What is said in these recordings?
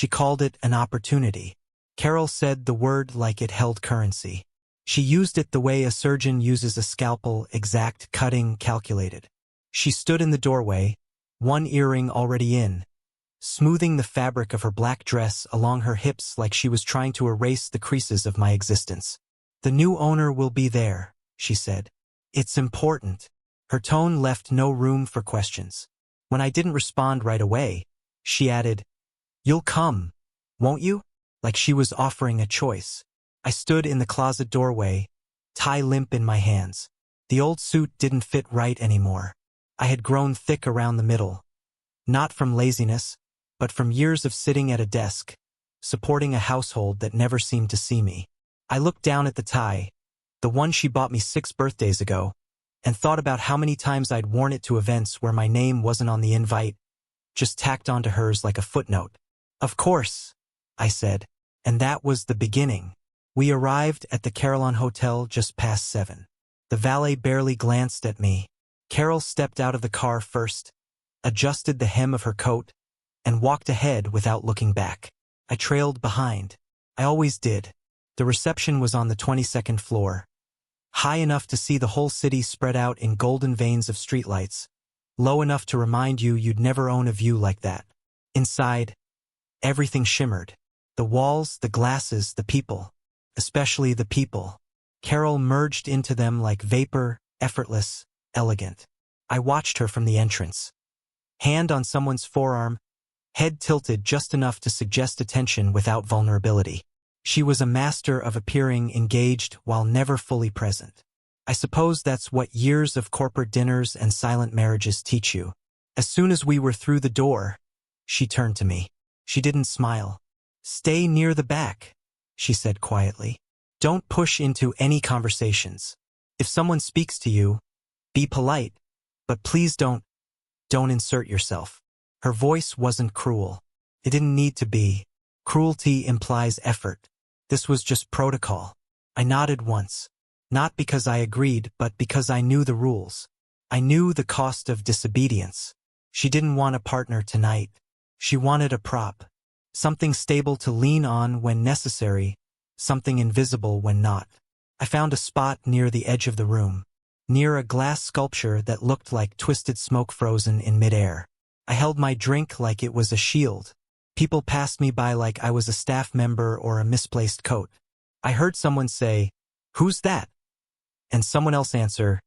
She called it an opportunity. Carol said the word like it held currency. She used it the way a surgeon uses a scalpel, exact, cutting, calculated. She stood in the doorway, one earring already in, smoothing the fabric of her black dress along her hips like she was trying to erase the creases of my existence. "The new owner will be there," she said. "It's important." Her tone left no room for questions. When I didn't respond right away, she added, "You'll come, won't you?" Like she was offering a choice. I stood in the closet doorway, tie limp in my hands. The old suit didn't fit right anymore. I had grown thick around the middle. Not from laziness, but from years of sitting at a desk, supporting a household that never seemed to see me. I looked down at the tie, the one she bought me 6 birthdays ago, and thought about how many times I'd worn it to events where my name wasn't on the invite, just tacked onto hers like a footnote. "Of course," I said, and that was the beginning. We arrived at the Carillon Hotel just past 7. The valet barely glanced at me. Carol stepped out of the car first, adjusted the hem of her coat, and walked ahead without looking back. I trailed behind. I always did. The reception was on the 22nd floor, high enough to see the whole city spread out in golden veins of streetlights, low enough to remind you you'd never own a view like that. Inside, everything shimmered. The walls, the glasses, the people. Especially the people. Carol merged into them like vapor, effortless, elegant. I watched her from the entrance. Hand on someone's forearm, head tilted just enough to suggest attention without vulnerability. She was a master of appearing engaged while never fully present. I suppose that's what years of corporate dinners and silent marriages teach you. As soon as we were through the door, she turned to me. She didn't smile. "Stay near the back," she said quietly. "Don't push into any conversations. If someone speaks to you, be polite, but please don't insert yourself." Her voice wasn't cruel. It didn't need to be. Cruelty implies effort. This was just protocol. I nodded once. Not because I agreed, but because I knew the rules. I knew the cost of disobedience. She didn't want a partner tonight. She wanted a prop. Something stable to lean on when necessary, something invisible when not. I found a spot near the edge of the room, near a glass sculpture that looked like twisted smoke frozen in midair. I held my drink like it was a shield. People passed me by like I was a staff member or a misplaced coat. I heard someone say, "Who's that?" And someone else answer,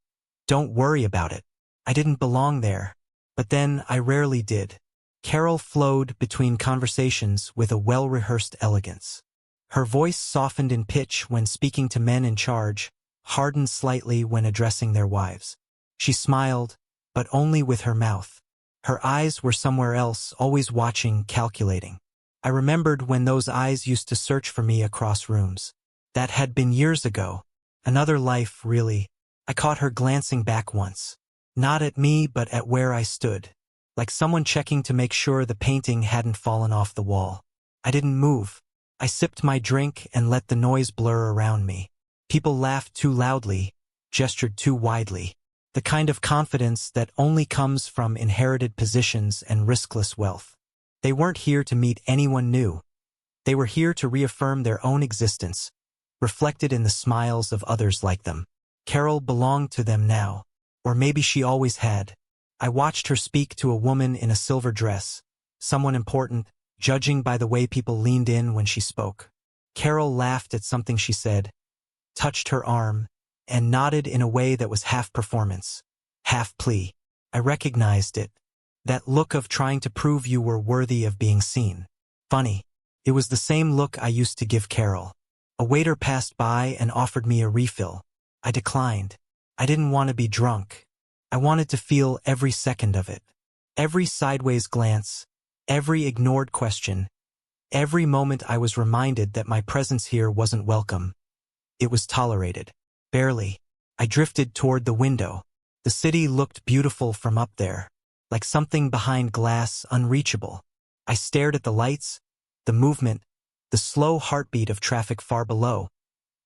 "Don't worry about it." I didn't belong there. But then I rarely did. Carol flowed between conversations with a well-rehearsed elegance. Her voice softened in pitch when speaking to men in charge, hardened slightly when addressing their wives. She smiled, but only with her mouth. Her eyes were somewhere else, always watching, calculating. I remembered when those eyes used to search for me across rooms. That had been years ago. Another life, really. I caught her glancing back once. Not at me, but at where I stood. Like someone checking to make sure the painting hadn't fallen off the wall. I didn't move. I sipped my drink and let the noise blur around me. People laughed too loudly, gestured too widely. The kind of confidence that only comes from inherited positions and riskless wealth. They weren't here to meet anyone new. They were here to reaffirm their own existence, reflected in the smiles of others like them. Carol belonged to them now, or maybe she always had. I watched her speak to a woman in a silver dress, someone important, judging by the way people leaned in when she spoke. Carol laughed at something she said, touched her arm, and nodded in a way that was half performance, half plea. I recognized it. That look of trying to prove you were worthy of being seen. Funny. It was the same look I used to give Carol. A waiter passed by and offered me a refill. I declined. I didn't want to be drunk. I wanted to feel every second of it. Every sideways glance, every ignored question, every moment I was reminded that my presence here wasn't welcome. It was tolerated. Barely. I drifted toward the window. The city looked beautiful from up there, like something behind glass unreachable. I stared at the lights, the movement, the slow heartbeat of traffic far below,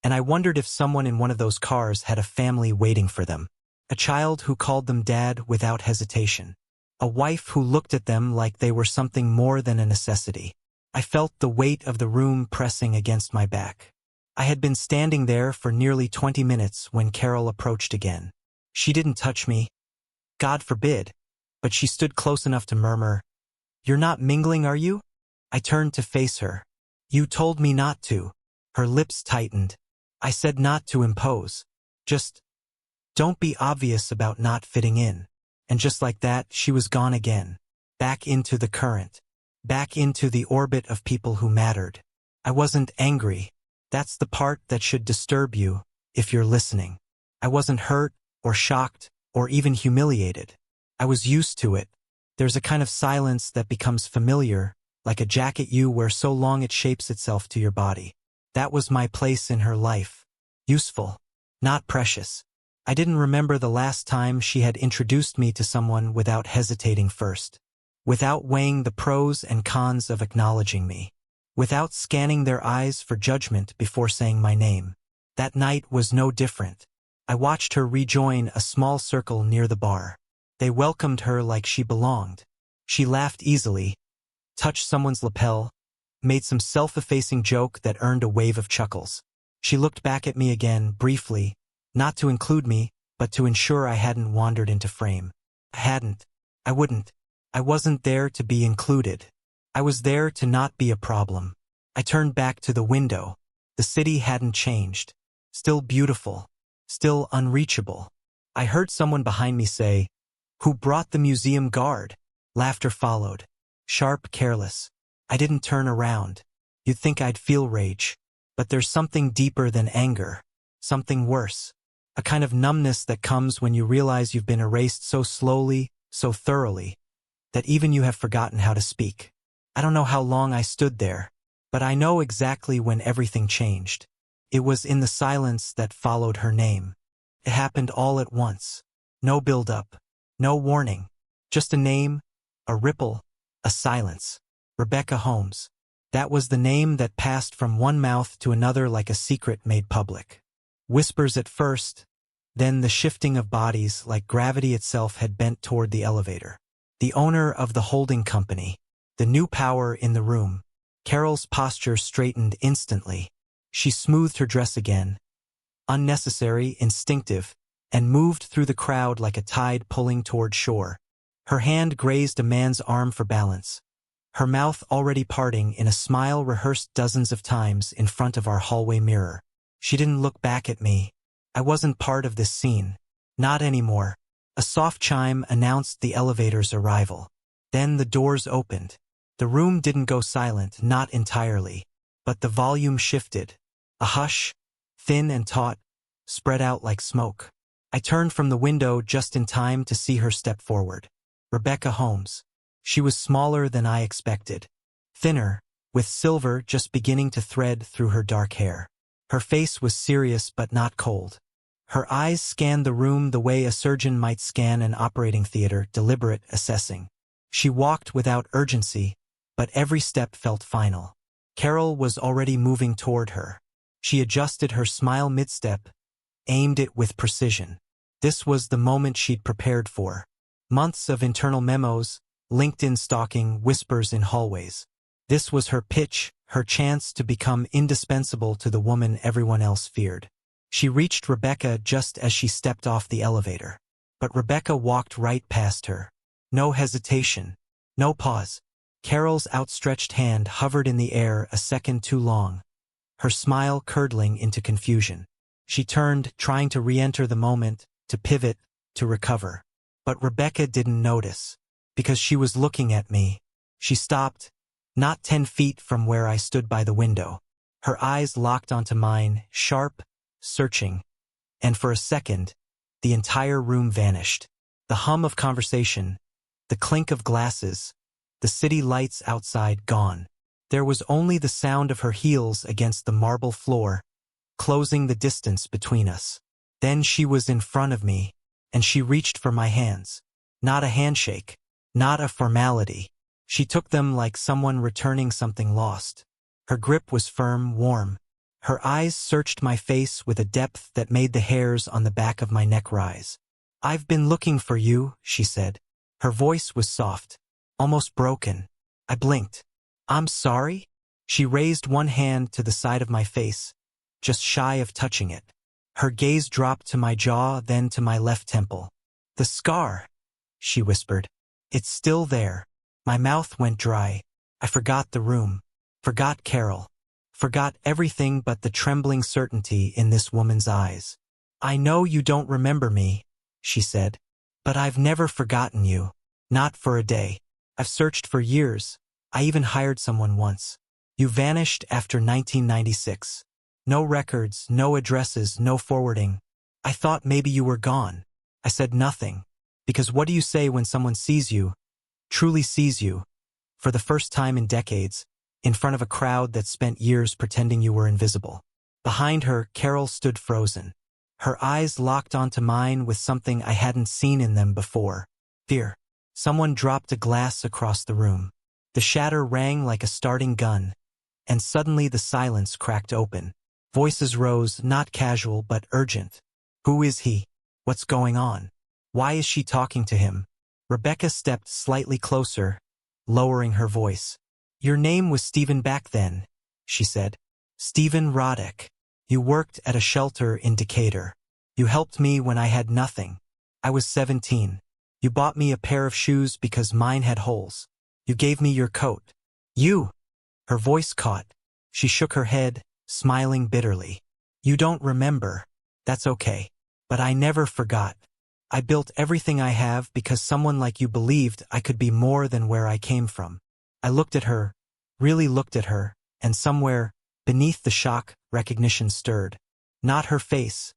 and I wondered if someone in one of those cars had a family waiting for them. A child who called them dad without hesitation. A wife who looked at them like they were something more than a necessity. I felt the weight of the room pressing against my back. I had been standing there for nearly 20 minutes when Carol approached again. She didn't touch me. God forbid. But she stood close enough to murmur, "You're not mingling, are you?" I turned to face her. "You told me not to." Her lips tightened. "I said not to impose. Just don't be obvious about not fitting in." And just like that, she was gone again. Back into the current. Back into the orbit of people who mattered. I wasn't angry. That's the part that should disturb you, if you're listening. I wasn't hurt, or shocked, or even humiliated. I was used to it. There's a kind of silence that becomes familiar, like a jacket you wear so long it shapes itself to your body. That was my place in her life. Useful, not precious. I didn't remember the last time she had introduced me to someone without hesitating first. Without weighing the pros and cons of acknowledging me. Without scanning their eyes for judgment before saying my name. That night was no different. I watched her rejoin a small circle near the bar. They welcomed her like she belonged. She laughed easily, touched someone's lapel, made some self-effacing joke that earned a wave of chuckles. She looked back at me again, briefly, not to include me, but to ensure I hadn't wandered into frame. I hadn't. I wouldn't. I wasn't there to be included. I was there to not be a problem. I turned back to the window. The city hadn't changed. Still beautiful. Still unreachable. I heard someone behind me say, "Who brought the museum guard?" Laughter followed. Sharp, careless. I didn't turn around. You'd think I'd feel rage. But there's something deeper than anger. Something worse. A kind of numbness that comes when you realize you've been erased so slowly, so thoroughly, that even you have forgotten how to speak. I don't know how long I stood there, but I know exactly when everything changed. It was in the silence that followed her name. It happened all at once. No build-up. No warning. Just a name, a ripple, a silence. Rebecca Holmes. That was the name that passed from one mouth to another like a secret made public. Whispers at first, then the shifting of bodies like gravity itself had bent toward the elevator. The owner of the holding company. The new power in the room. Carol's posture straightened instantly. She smoothed her dress again. Unnecessary, instinctive, and moved through the crowd like a tide pulling toward shore. Her hand grazed a man's arm for balance. Her mouth already parting in a smile rehearsed dozens of times in front of our hallway mirror. She didn't look back at me. I wasn't part of this scene. Not anymore. A soft chime announced the elevator's arrival. Then the doors opened. The room didn't go silent, not entirely. But the volume shifted. A hush, thin and taut, spread out like smoke. I turned from the window just in time to see her step forward. Rebecca Holmes. She was smaller than I expected. Thinner, with silver just beginning to thread through her dark hair. Her face was serious but not cold. Her eyes scanned the room the way a surgeon might scan an operating theater, deliberate, assessing. She walked without urgency, but every step felt final. Carol was already moving toward her. She adjusted her smile mid-step, aimed it with precision. This was the moment she'd prepared for. Months of internal memos, LinkedIn stalking, whispers in hallways. This was her pitch, her chance to become indispensable to the woman everyone else feared. She reached Rebecca just as she stepped off the elevator. But Rebecca walked right past her. No hesitation. No pause. Carol's outstretched hand hovered in the air a second too long. Her smile curdling into confusion. She turned, trying to re-enter the moment, to pivot, to recover. But Rebecca didn't notice. Because she was looking at me. She stopped, not 10 feet from where I stood by the window. Her eyes locked onto mine, sharp, searching. And for a second, the entire room vanished. The hum of conversation, the clink of glasses, the city lights outside gone. There was only the sound of her heels against the marble floor, closing the distance between us. Then she was in front of me, and she reached for my hands. Not a handshake. Not a formality. She took them like someone returning something lost. Her grip was firm, warm. Her eyes searched my face with a depth that made the hairs on the back of my neck rise. "I've been looking for you," she said. Her voice was soft, almost broken. I blinked. "I'm sorry?" She raised one hand to the side of my face, just shy of touching it. Her gaze dropped to my jaw, then to my left temple. "The scar," she whispered. "It's still there." My mouth went dry. I forgot the room, forgot Carol, forgot everything but the trembling certainty in this woman's eyes. "I know you don't remember me," she said, "but I've never forgotten you. Not for a day. I've searched for years. I even hired someone once. You vanished after 1996. No records, no addresses, no forwarding. I thought maybe you were gone." I said nothing, because what do you say when someone sees you, truly sees you, for the first time in decades, in front of a crowd that spent years pretending you were invisible? Behind her, Carol stood frozen. Her eyes locked onto mine with something I hadn't seen in them before. Fear. Someone dropped a glass across the room. The shatter rang like a starting gun, and suddenly the silence cracked open. Voices rose, not casual but urgent. "Who is he? What's going on? Why is she talking to him?" Rebecca stepped slightly closer, lowering her voice. "Your name was Stephen back then," she said. "Stephen Roddick. You worked at a shelter in Decatur. You helped me when I had nothing. I was 17. You bought me a pair of shoes because mine had holes. You gave me your coat. You—" Her voice caught. She shook her head, smiling bitterly. "You don't remember. That's okay. But I never forgot. I built everything I have because someone like you believed I could be more than where I came from." I looked at her, really looked at her, and somewhere, beneath the shock, recognition stirred. Not her face,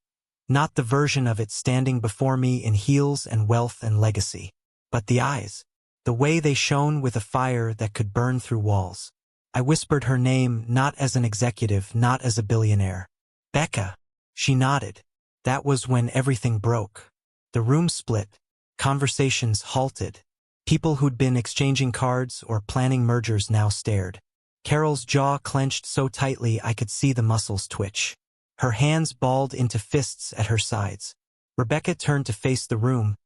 not the version of it standing before me in heels and wealth and legacy, but the eyes, the way they shone with a fire that could burn through walls. I whispered her name, not as an executive, not as a billionaire. "Becca." She nodded. That was when everything broke. The room split. Conversations halted. People who'd been exchanging cards or planning mergers now stared. Carol's jaw clenched so tightly I could see the muscles twitch. Her hands balled into fists at her sides. Rebecca turned to face the room,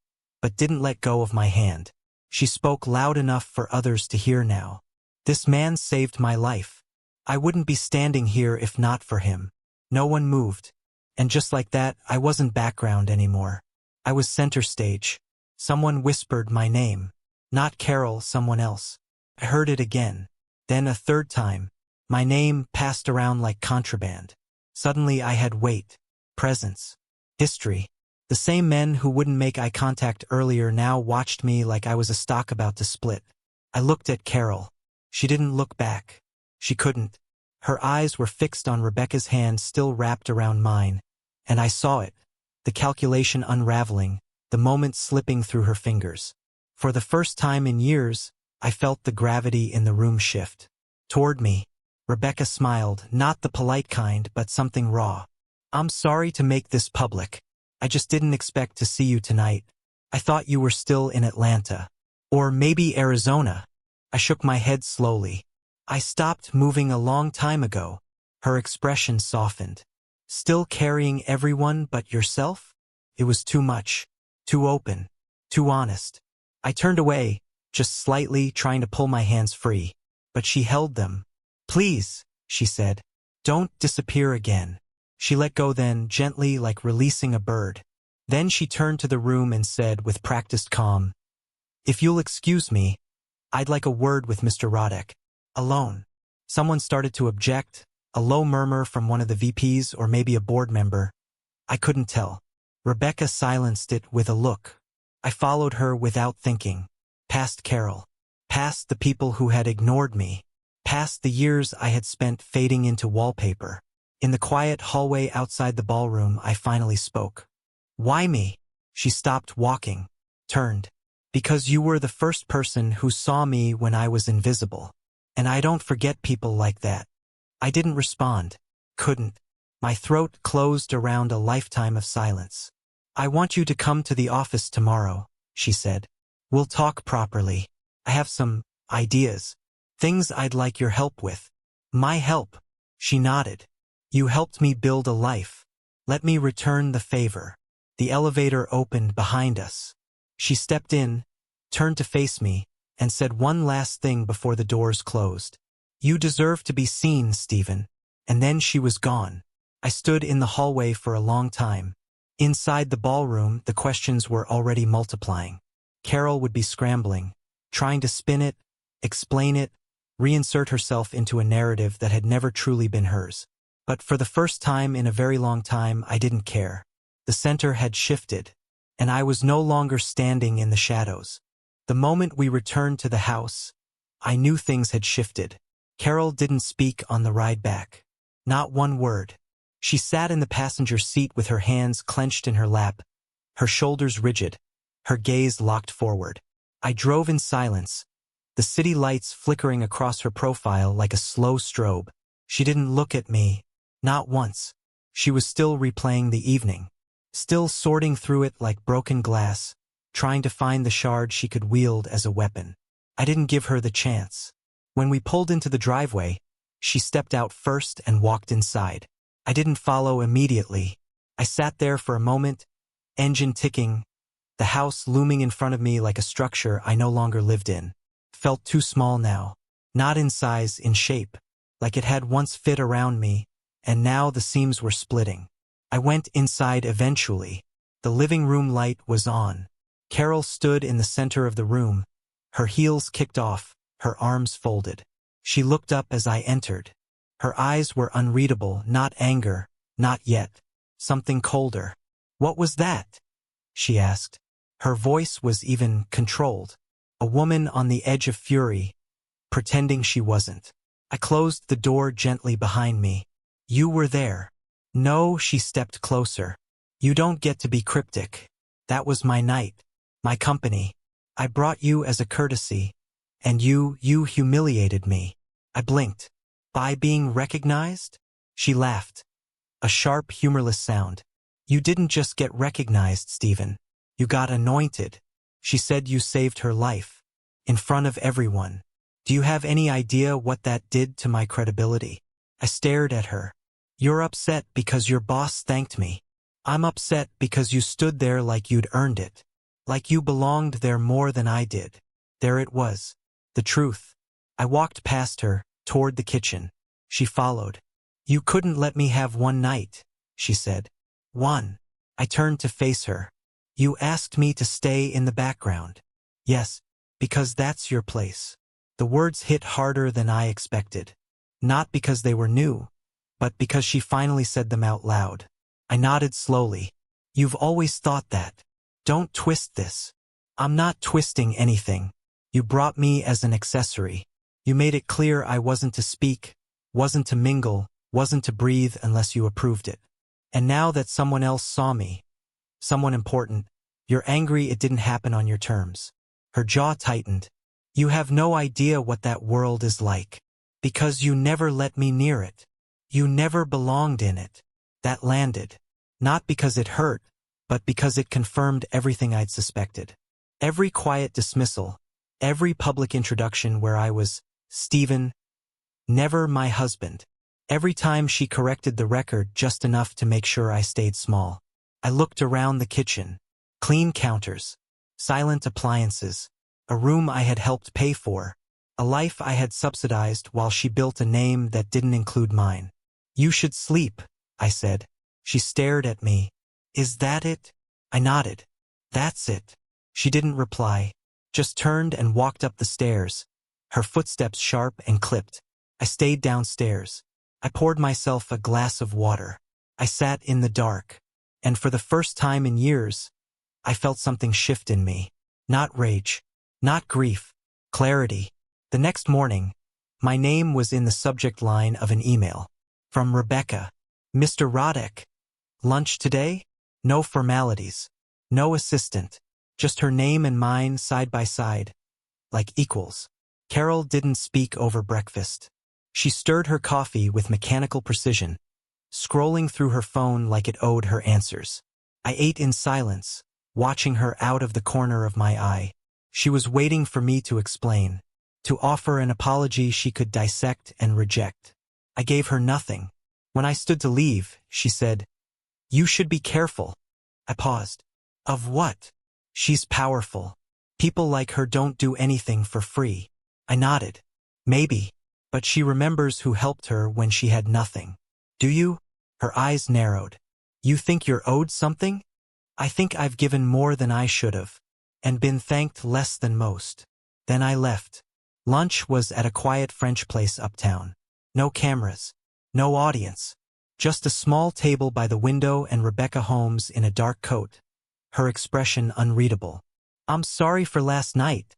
but didn't let go of my hand. She spoke loud enough for others to hear now. "This man saved my life. I wouldn't be standing here if not for him." No one moved. And just like that, I wasn't background anymore. I was center stage. Someone whispered my name. Not Carol, someone else. I heard it again. Then a third time. My name passed around like contraband. Suddenly I had weight, presence, history. The same men who wouldn't make eye contact earlier now watched me like I was a stock about to split. I looked at Carol. She didn't look back. She couldn't. Her eyes were fixed on Rebecca's hand still wrapped around mine, and I saw it, the calculation unraveling, the moment slipping through her fingers. For the first time in years, I felt the gravity in the room shift. Toward me, Rebecca smiled, not the polite kind, but something raw. "I'm sorry to make this public. I just didn't expect to see you tonight. I thought you were still in Atlanta. Or maybe Arizona." I shook my head slowly. "I stopped moving a long time ago." Her expression softened. "Still carrying everyone but yourself?" It was too much. Too open. Too honest. I turned away, just slightly, trying to pull my hands free. But she held them. "Please," she said. "Don't disappear again." She let go then, gently, like releasing a bird. Then she turned to the room and said with practiced calm, "If you'll excuse me, I'd like a word with Mr. Roddick. Alone." Someone started to object, a low murmur from one of the VPs or maybe a board member. I couldn't tell. Rebecca silenced it with a look. I followed her without thinking. Past Carol. Past the people who had ignored me. Past the years I had spent fading into wallpaper. In the quiet hallway outside the ballroom, I finally spoke. "Why me?" She stopped walking, turned. "Because you were the first person who saw me when I was invisible. And I don't forget people like that." I didn't respond. Couldn't. My throat closed around a lifetime of silence. "I want you to come to the office tomorrow," she said. "We'll talk properly. I have some ideas. Things I'd like your help with." "My help?" She nodded. "You helped me build a life. Let me return the favor." The elevator opened behind us. She stepped in, turned to face me, and said one last thing before the doors closed. You deserve to be seen, Stephen. And then she was gone. I stood in the hallway for a long time. Inside the ballroom, the questions were already multiplying. Carol would be scrambling, trying to spin it, explain it, reinsert herself into a narrative that had never truly been hers. But for the first time in a very long time, I didn't care. The center had shifted, and I was no longer standing in the shadows. The moment we returned to the house, I knew things had shifted. Carol didn't speak on the ride back. Not one word. She sat in the passenger seat with her hands clenched in her lap, her shoulders rigid, her gaze locked forward. I drove in silence, the city lights flickering across her profile like a slow strobe. She didn't look at me, not once. She was still replaying the evening, still sorting through it like broken glass, trying to find the shard she could wield as a weapon. I didn't give her the chance. When we pulled into the driveway, she stepped out first and walked inside. I didn't follow immediately. I sat there for a moment, engine ticking, the house looming in front of me like a structure I no longer lived in. Felt too small now. Not in size, in shape. Like it had once fit around me, and now the seams were splitting. I went inside eventually. The living room light was on. Carol stood in the center of the room, her heels kicked off, her arms folded. She looked up as I entered. Her eyes were unreadable, not anger, not yet. Something colder. "What was that?" she asked. Her voice was even controlled. A woman on the edge of fury, pretending she wasn't. I closed the door gently behind me. "You were there." "No," she stepped closer. "You don't get to be cryptic. That was my night. My company. I brought you as a courtesy. And you humiliated me." I blinked. "By being recognized?" She laughed. A sharp, humorless sound. "You didn't just get recognized, Stephen. You got anointed." She said you saved her life. In front of everyone. Do you have any idea what that did to my credibility? I stared at her. "You're upset because your boss thanked me. I'm upset because you stood there like you'd earned it. Like you belonged there more than I did." There it was. The truth. I walked past her, toward the kitchen. She followed. "You couldn't let me have one night," she said. "One." I turned to face her. "You asked me to stay in the background." "Yes, because that's your place." The words hit harder than I expected. Not because they were new, but because she finally said them out loud. I nodded slowly. "You've always thought that. Don't twist this." "I'm not twisting anything. You brought me as an accessory. You made it clear I wasn't to speak, wasn't to mingle, wasn't to breathe unless you approved it. And now that someone else saw me, someone important, you're angry it didn't happen on your terms." Her jaw tightened. "You have no idea what that world is like. Because you never let me near it. You never belonged in it." That landed. Not because it hurt, but because it confirmed everything I'd suspected. Every quiet dismissal, every public introduction where I was Stephen, never my husband. Every time she corrected the record just enough to make sure I stayed small. I looked around the kitchen. Clean counters. Silent appliances. A room I had helped pay for. A life I had subsidized while she built a name that didn't include mine. "You should sleep," I said. She stared at me. "Is that it?" I nodded. "That's it." She didn't reply, just turned and walked up the stairs, her footsteps sharp and clipped. I stayed downstairs. I poured myself a glass of water. I sat in the dark, and for the first time in years, I felt something shift in me. Not rage, not grief, clarity. The next morning, my name was in the subject line of an email. From Rebecca. "Mr. Roddick. Lunch today?" No formalities. No assistant. Just her name and mine side by side, like equals. Carol didn't speak over breakfast. She stirred her coffee with mechanical precision, scrolling through her phone like it owed her answers. I ate in silence, watching her out of the corner of my eye. She was waiting for me to explain, to offer an apology she could dissect and reject. I gave her nothing. When I stood to leave, she said, "You should be careful." I paused. "Of what?" "She's powerful. People like her don't do anything for free." I nodded. "Maybe. but she remembers who helped her when she had nothing. Do you? Her eyes narrowed. You think you're owed something? I think I've given more than I should have, and been thanked less than most. Then I left. Lunch was at a quiet French place uptown. No cameras. No audience. Just a small table by the window and Rebecca Holmes in a dark coat. Her expression unreadable. I'm sorry for last night,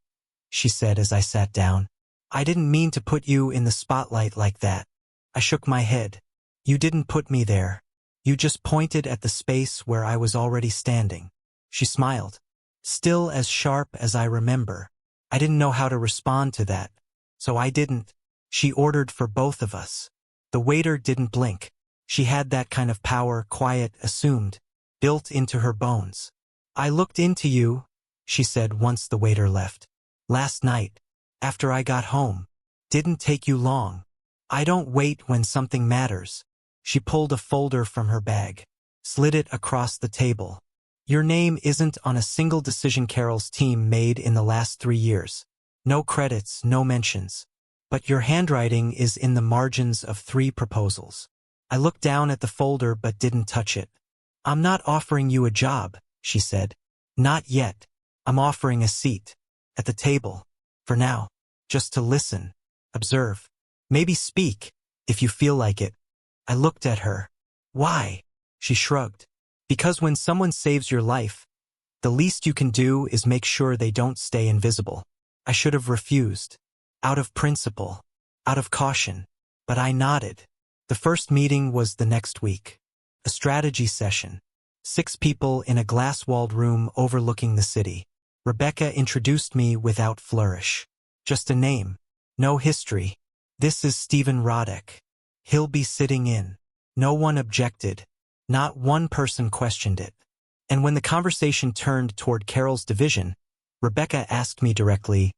she said as I sat down. I didn't mean to put you in the spotlight like that. I shook my head. You didn't put me there. You just pointed at the space where I was already standing. She smiled. Still as sharp as I remember. I didn't know how to respond to that. So I didn't. She ordered for both of us. The waiter didn't blink. She had that kind of power, quiet, assumed, built into her bones. I looked into you, she said once the waiter left. Last night, after I got home. Didn't take you long. I don't wait when something matters. She pulled a folder from her bag, slid it across the table. Your name isn't on a single decision Carol's team made in the last 3 years. No credits, no mentions. But your handwriting is in the margins of 3 proposals. I looked down at the folder but didn't touch it. I'm not offering you a job, she said. Not yet. I'm offering a seat. At the table. For now. Just to listen. Observe. Maybe speak, if you feel like it. I looked at her. Why? She shrugged. Because when someone saves your life, the least you can do is make sure they don't stay invisible. I should have refused. Out of principle. Out of caution. But I nodded. The first meeting was the next week. A strategy session. 6 people in a glass-walled room overlooking the city. Rebecca introduced me without flourish. Just a name. No history. This is Stephen Roddick. He'll be sitting in. No one objected. Not one person questioned it. And when the conversation turned toward Carol's division, Rebecca asked me directly,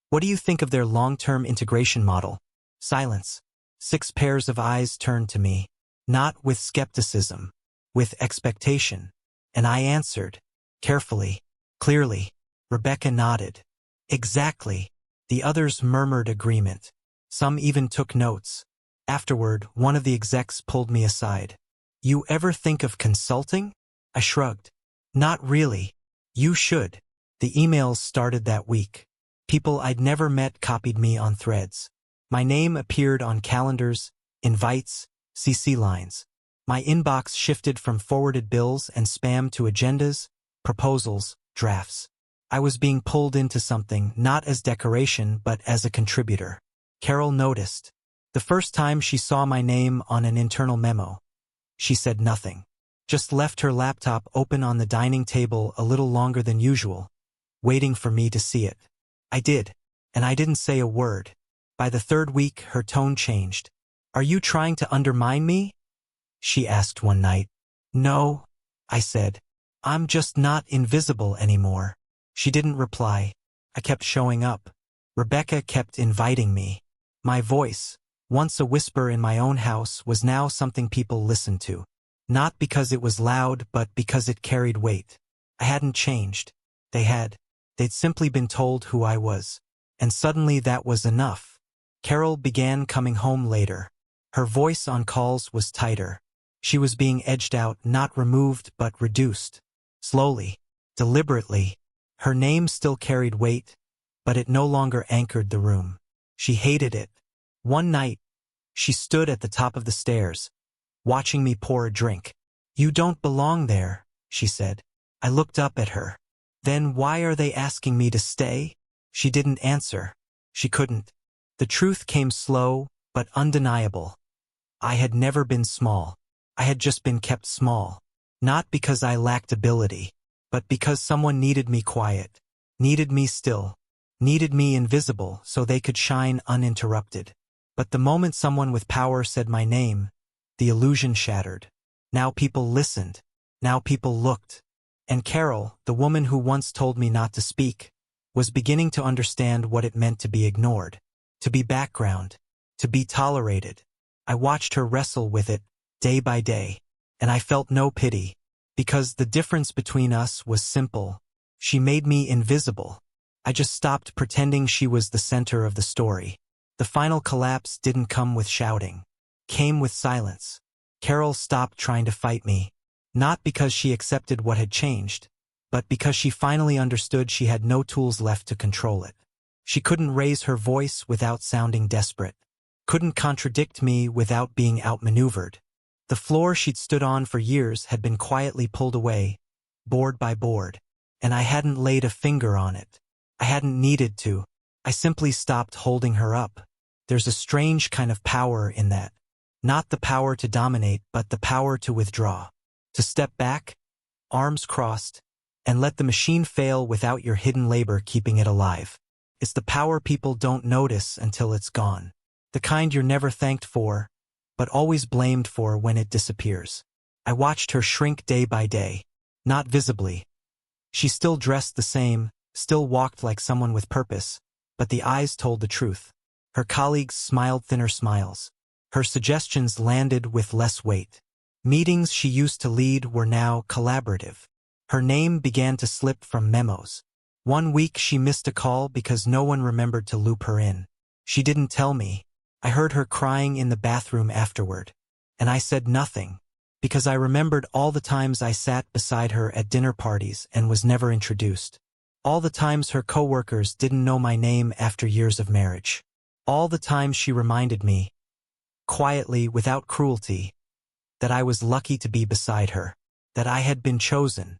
what do you think of their long-term integration model? Silence. 6 pairs of eyes turned to me. Not with skepticism. With expectation. And I answered. Carefully. Clearly. Rebecca nodded. Exactly. The others murmured agreement. Some even took notes. Afterward, one of the execs pulled me aside. You ever think of consulting? I shrugged. Not really. You should. The emails started that week. People I'd never met copied me on threads. My name appeared on calendars, invites, CC lines. My inbox shifted from forwarded bills and spam to agendas, proposals, drafts. I was being pulled into something, not as decoration but as a contributor. Carol noticed. The first time she saw my name on an internal memo. She said nothing. Just left her laptop open on the dining table a little longer than usual, waiting for me to see it. I did, and I didn't say a word. By the 3rd week, her tone changed. Are you trying to undermine me? She asked one night. No, I said. I'm just not invisible anymore. She didn't reply. I kept showing up. Rebecca kept inviting me. My voice, once a whisper in my own house, was now something people listened to. Not because it was loud, but because it carried weight. I hadn't changed. They had. They'd simply been told who I was. And suddenly that was enough. Carol began coming home later. Her voice on calls was tighter. She was being edged out, not removed but reduced. Slowly. Deliberately. Her name still carried weight, but it no longer anchored the room. She hated it. One night, she stood at the top of the stairs, watching me pour a drink. You don't belong there, she said. I looked up at her. Then why are they asking me to stay? She didn't answer. She couldn't. The truth came slow, but undeniable. I had never been small. I had just been kept small. Not because I lacked ability, but because someone needed me quiet, needed me still, needed me invisible so they could shine uninterrupted. But the moment someone with power said my name, the illusion shattered. Now people listened. Now people looked. And Carol, the woman who once told me not to speak, was beginning to understand what it meant to be ignored, to be background, to be tolerated. I watched her wrestle with it, day by day, and I felt no pity, because the difference between us was simple. She made me invisible. I just stopped pretending she was the center of the story. The final collapse didn't come with shouting. Came with silence. Carol stopped trying to fight me. Not because she accepted what had changed, but because she finally understood she had no tools left to control it. She couldn't raise her voice without sounding desperate. Couldn't contradict me without being outmaneuvered. The floor she'd stood on for years had been quietly pulled away, board by board, and I hadn't laid a finger on it. I hadn't needed to. I simply stopped holding her up. There's a strange kind of power in that. Not the power to dominate, but the power to withdraw. To step back, arms crossed, and let the machine fail without your hidden labor keeping it alive. It's the power people don't notice until it's gone. The kind you're never thanked for, but always blamed for when it disappears. I watched her shrink day by day. Not visibly. She still dressed the same, still walked like someone with purpose, but the eyes told the truth. Her colleagues smiled thinner smiles. Her suggestions landed with less weight. Meetings she used to lead were now collaborative. Her name began to slip from memos. One week she missed a call because no one remembered to loop her in. She didn't tell me. I heard her crying in the bathroom afterward. And I said nothing, because I remembered all the times I sat beside her at dinner parties and was never introduced. All the times her coworkers didn't know my name after years of marriage. All the times she reminded me, quietly, without cruelty, that I was lucky to be beside her, that I had been chosen,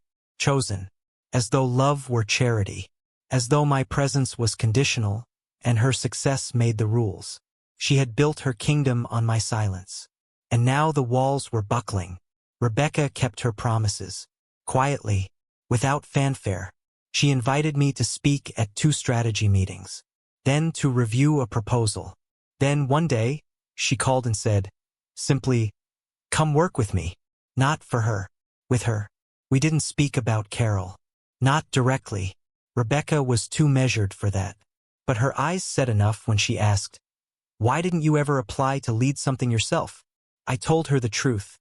as though love were charity, as though my presence was conditional, and her success made the rules. She had built her kingdom on my silence. And now the walls were buckling. Rebecca kept her promises. Quietly, without fanfare, she invited me to speak at 2 strategy meetings, then to review a proposal. Then one day, she called and said, simply, "Come work with me." Not for her, with her. We didn't speak about Carol. Not directly. Rebecca was too measured for that. But her eyes said enough when she asked, "Why didn't you ever apply to lead something yourself?" I told her the truth.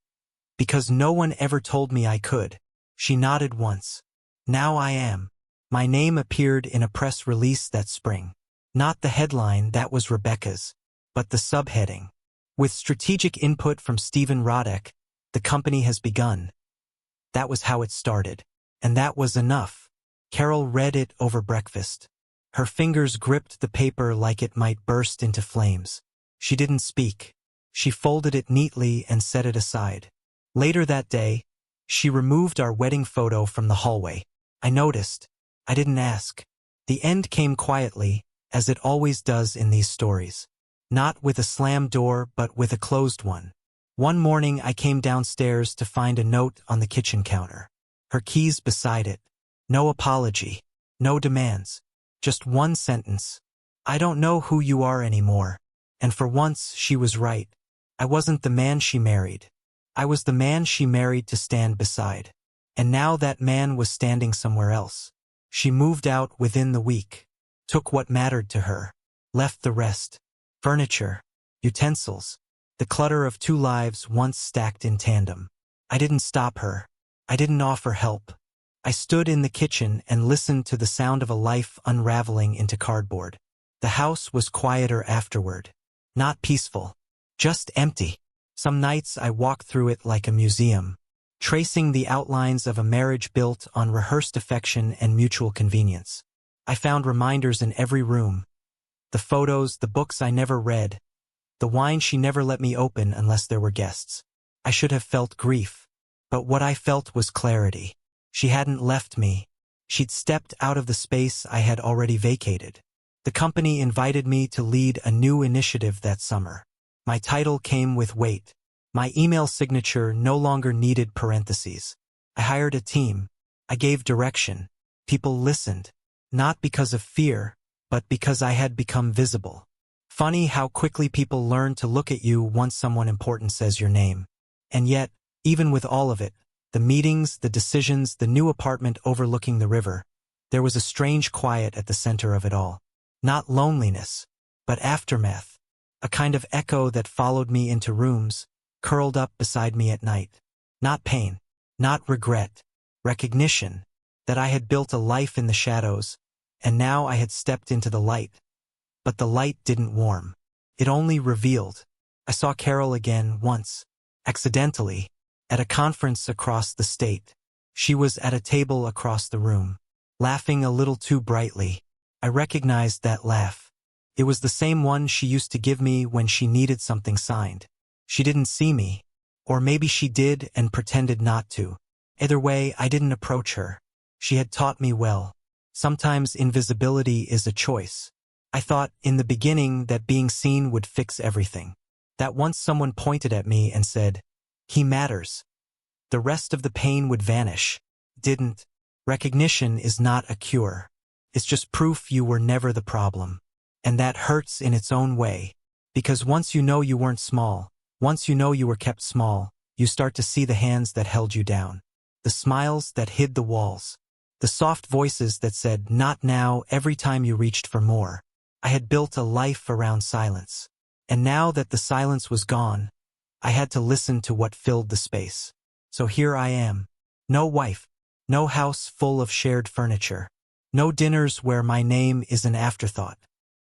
Because no one ever told me I could. She nodded once. Now I am. My name appeared in a press release that spring. Not the headline, that was Rebecca's, but the subheading. With strategic input from Stephen Roddick, the company has begun. That was how it started. And that was enough. Carol read it over breakfast. Her fingers gripped the paper like it might burst into flames. She didn't speak. She folded it neatly and set it aside. Later that day, she removed our wedding photo from the hallway. I noticed. I didn't ask. The end came quietly, as it always does in these stories. Not with a slammed door, but with a closed one. One morning I came downstairs to find a note on the kitchen counter. Her keys beside it. No apology. No demands. Just one sentence. I don't know who you are anymore. And for once, she was right. I wasn't the man she married. I was the man she married to stand beside. And now that man was standing somewhere else. She moved out within the week. Took what mattered to her. Left the rest. Furniture. Utensils. The clutter of 2 lives once stacked in tandem. I didn't stop her. I didn't offer help. I stood in the kitchen and listened to the sound of a life unraveling into cardboard. The house was quieter afterward. Not peaceful. Just empty. Some nights I walked through it like a museum, tracing the outlines of a marriage built on rehearsed affection and mutual convenience. I found reminders in every room. The photos, the books I never read, the wine she never let me open unless there were guests. I should have felt grief, but what I felt was clarity. She hadn't left me. She'd stepped out of the space I had already vacated. The company invited me to lead a new initiative that summer. My title came with weight. My email signature no longer needed parentheses. I hired a team. I gave direction. People listened. Not because of fear, but because I had become visible. Funny how quickly people learn to look at you once someone important says your name. And yet, even with all of it, the meetings, the decisions, the new apartment overlooking the river, there was a strange quiet at the center of it all. Not loneliness, but aftermath. A kind of echo that followed me into rooms, curled up beside me at night. Not pain, not regret, recognition that I had built a life in the shadows, and now I had stepped into the light. But the light didn't warm. It only revealed. I saw Carol again once, accidentally, at a conference across the state. She was at a table across the room, laughing a little too brightly. I recognized that laugh. It was the same one she used to give me when she needed something signed. She didn't see me. Or maybe she did and pretended not to. Either way, I didn't approach her. She had taught me well. Sometimes invisibility is a choice. I thought, in the beginning, that being seen would fix everything. That once someone pointed at me and said, "He matters," the rest of the pain would vanish. Didn't. Recognition is not a cure. It's just proof you were never the problem. And that hurts in its own way. Because once you know you weren't small, once you know you were kept small, you start to see the hands that held you down. The smiles that hid the walls. The soft voices that said, "Not now," every time you reached for more. I had built a life around silence. And now that the silence was gone, I had to listen to what filled the space. So here I am. No wife. No house full of shared furniture. No dinners where my name is an afterthought.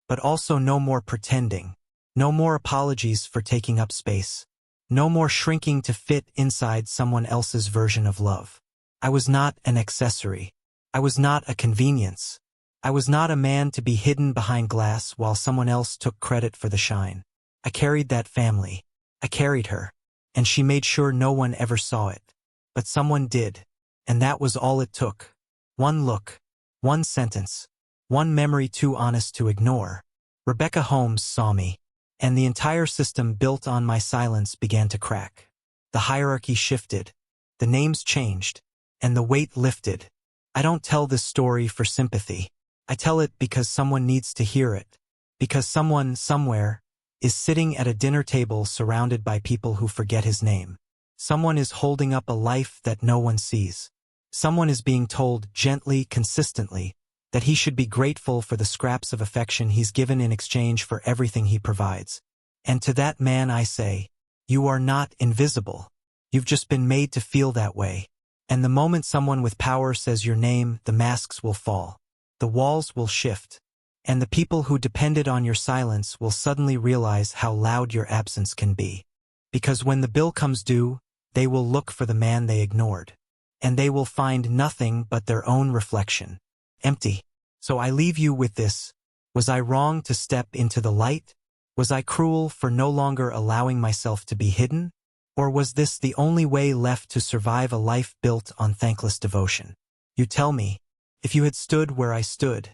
But also no more pretending. No more apologies for taking up space. No more shrinking to fit inside someone else's version of love. I was not an accessory. I was not a convenience. I was not a man to be hidden behind glass while someone else took credit for the shine. I carried that family. I carried her. And she made sure no one ever saw it. But someone did. And that was all it took. One look. One sentence. One memory too honest to ignore. Rebecca Holmes saw me. And the entire system built on my silence began to crack. The hierarchy shifted. The names changed. And the weight lifted. I don't tell this story for sympathy. I tell it because someone needs to hear it. Because someone, somewhere, is sitting at a dinner table surrounded by people who forget his name. Someone is holding up a life that no one sees. Someone is being told gently, consistently, that he should be grateful for the scraps of affection he's given in exchange for everything he provides. And to that man I say, you are not invisible. You've just been made to feel that way. And the moment someone with power says your name, the masks will fall. The walls will shift. And the people who depended on your silence will suddenly realize how loud your absence can be. Because when the bill comes due, they will look for the man they ignored. And they will find nothing but their own reflection. Empty. So I leave you with this. Was I wrong to step into the light? Was I cruel for no longer allowing myself to be hidden? Or was this the only way left to survive a life built on thankless devotion? You tell me, if you had stood where I stood,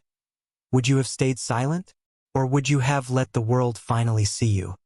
would you have stayed silent? Or would you have let the world finally see you?